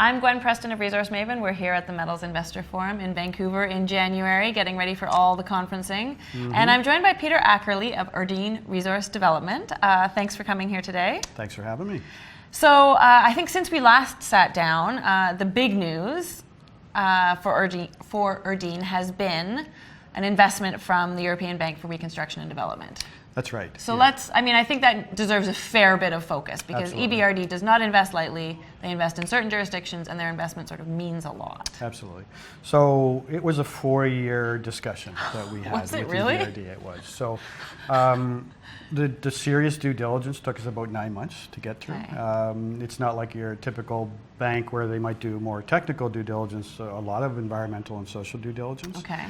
I'm Gwen Preston of Resource Maven. We're here at the Metals Investor Forum in Vancouver in January, getting ready for all the conferencing. And I'm joined by Peter Akerley of Erdene Resource Development. Thanks for coming here today. Thanks for having me. So I think since we last sat down, the big news for Erdene has been an investment from the European Bank for Reconstruction and Development. That's right. So I think that deserves a fair bit of focus because Absolutely. EBRD does not invest lightly. They invest in certain jurisdictions and their investment sort of means a lot. Absolutely. So it was a 4-year discussion that we had Was it with really? EBRD. It was. So the serious due diligence took us about 9 months to get through. Okay. It's not like your typical bank where they might do more technical due diligence, a lot of environmental and social due diligence. Okay.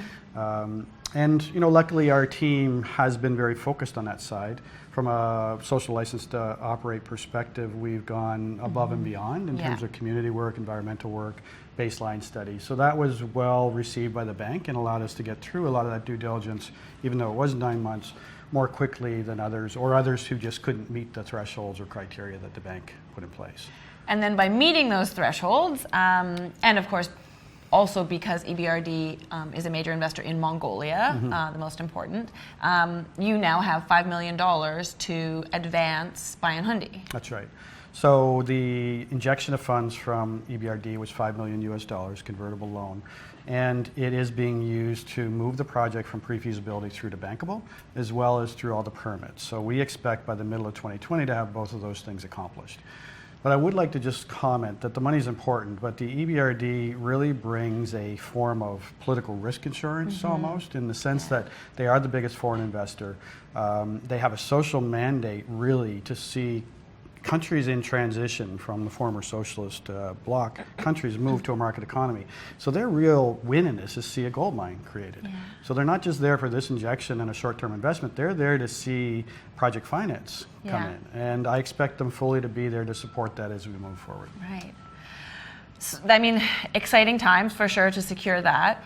And luckily our team has been very focused on that side. From a social license to operate perspective, we've gone above and beyond in terms of community work, environmental work, baseline studies. So that was well received by the bank and allowed us to get through a lot of that due diligence, even though it was 9 months, more quickly than others, or others who just couldn't meet the thresholds or criteria that the bank put in place. And then by meeting those thresholds, and of course, also because EBRD is a major investor in Mongolia, the most important, you now have $5 million to advance Bayan Hundi. That's right. So the injection of funds from EBRD was $5 million convertible loan, and it is being used to move the project from pre-feasibility through to bankable, as well as through all the permits. So we expect by the middle of 2020 to have both of those things accomplished. But I would like to just comment that the money is important, but the EBRD really brings a form of political risk insurance almost, in the sense that they are the biggest foreign investor. They have a social mandate really to see countries in transition from the former socialist bloc countries move to a market economy. So their real win in this is see a gold mine created. Yeah. So they're not just there for this injection and a short-term investment, they're there to see project finance come in. And I expect them fully to be there to support that as we move forward. Right. So, I mean, exciting times for sure to secure that.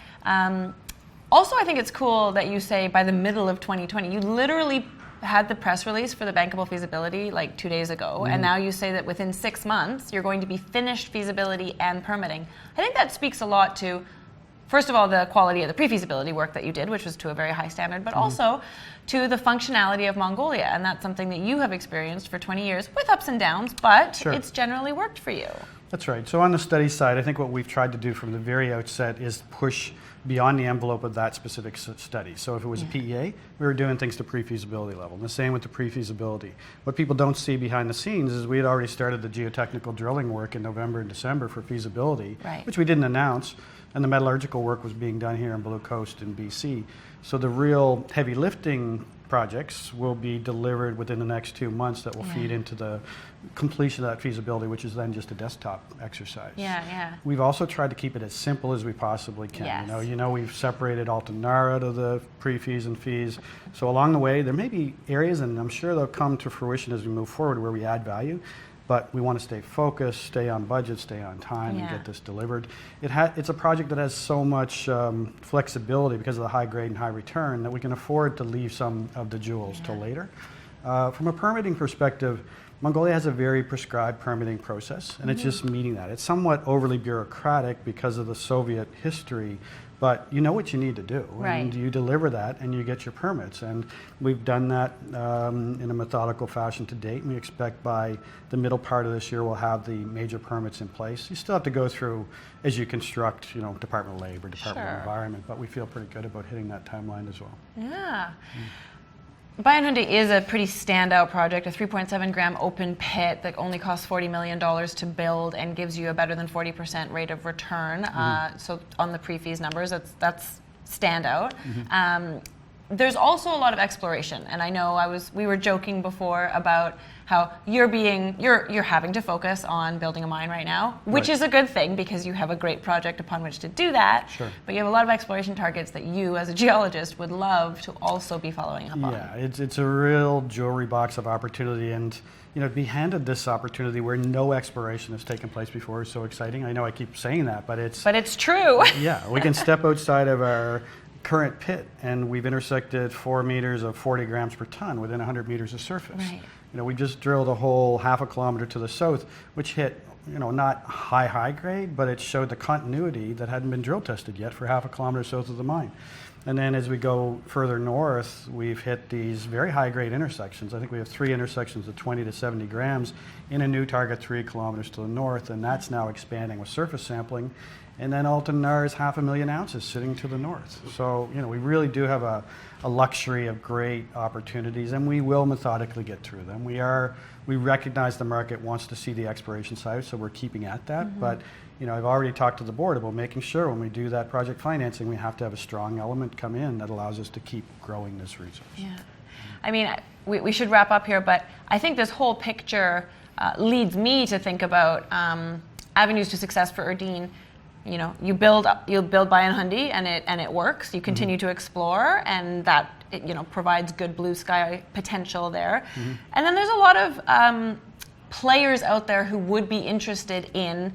Also, I think it's cool that you say by the middle of 2020, you literally had the press release for the bankable feasibility like 2 days ago, and now you say that within 6 months you're going to be finished feasibility and permitting. I think that speaks a lot to, first of all, the quality of the pre-feasibility work that you did, which was to a very high standard, but also to the functionality of Mongolia, and that's something that you have experienced for 20 years with ups and downs, but it's generally worked for you. That's right. So on the study side, I think what we've tried to do from the very outset is push beyond the envelope of that specific study. So if it was a PEA, we were doing things to pre-feasibility level. And the same with the pre-feasibility. What people don't see behind the scenes is we had already started the geotechnical drilling work in November and December for feasibility, which we didn't announce. And the metallurgical work was being done here in Blue Coast in BC. So the real heavy lifting projects will be delivered within the next 2 months that will feed into the completion of that feasibility, which is then just a desktop exercise. We've also tried to keep it as simple as we possibly can. We've separated Altanar out of the pre-fees and fees. So along the way, there may be areas, and I'm sure they'll come to fruition as we move forward, where we add value. But we want to stay focused, stay on budget, stay on time, and get this delivered. It's a project that has so much flexibility because of the high grade and high return that we can afford to leave some of the jewels till later. From a permitting perspective, Mongolia has a very prescribed permitting process, and it's just meeting that. It's somewhat overly bureaucratic because of the Soviet history, but you know what you need to do, and you deliver that and you get your permits. And we've done that in a methodical fashion to date, and we expect by the middle part of this year we'll have the major permits in place. You still have to go through, as you construct, Department of Labor, Department of Environment, but we feel pretty good about hitting that timeline as well. Bayan Hundi is a pretty standout project, a 3.7 gram open pit that only costs $40 million to build and gives you a better than 40% rate of return. So on the pre-fees numbers, that's standout. There's also a lot of exploration, and I know we were joking before about how you're having to focus on building a mine right now, which is a good thing because you have a great project upon which to do that. But you have a lot of exploration targets that you, as a geologist, would love to also be following up on. Yeah, it's a real jewelry box of opportunity, and to be handed this opportunity where no exploration has taken place before is so exciting. I know I keep saying that, but it's true. Yeah, we can step outside of our current pit, and we've intersected 4 meters of 40 grams per ton within 100 meters of surface. We just drilled a hole half a kilometer to the south, which hit not high grade, but it showed the continuity that hadn't been drill tested yet for half a kilometer south of the mine. And then as we go further north, we've hit these very high-grade intersections. I think we have 3 intersections of 20 to 70 grams in a new target 3 kilometers to the north, and that's now expanding with surface sampling. And then Altan is 500,000 ounces sitting to the north. So, we really do have a luxury of great opportunities, and we will methodically get through them. We recognize the market wants to see the exploration side, so we're keeping at that. Mm-hmm. But I've already talked to the board about making sure when we do that project financing, we have to have a strong element come in that allows us to keep growing this resource. Yeah. I mean, we should wrap up here, but I think this whole picture leads me to think about avenues to success for Erdene. You build by an Hundi and it works. You continue to explore, and that provides good blue sky potential there. Mm-hmm. And then there's a lot of players out there who would be interested in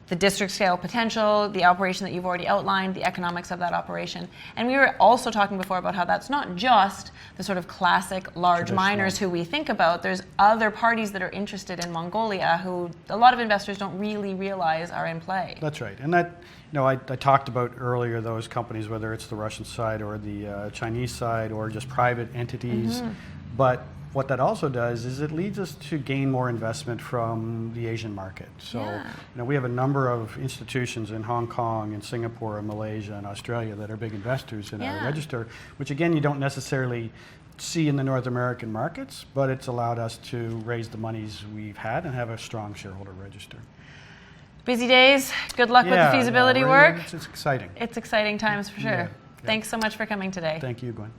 the district scale potential, the operation that you've already outlined, the economics of that operation. And we were also talking before about how that's not just the sort of classic large miners who we think about. There's other parties that are interested in Mongolia who a lot of investors don't really realize are in play. That's right. And that, I talked about earlier those companies, whether it's the Russian side or the Chinese side or just private entities. Mm-hmm. But what that also does is it leads us to gain more investment from the Asian market. So, we have a number of institutions in Hong Kong and Singapore and Malaysia and Australia that are big investors in our register, which again, you don't necessarily see in the North American markets, but it's allowed us to raise the monies we've had and have a strong shareholder register. Busy days. Good luck with the feasibility work. It's exciting. It's exciting times for sure. Yeah. Thanks so much for coming today. Thank you, Gwen.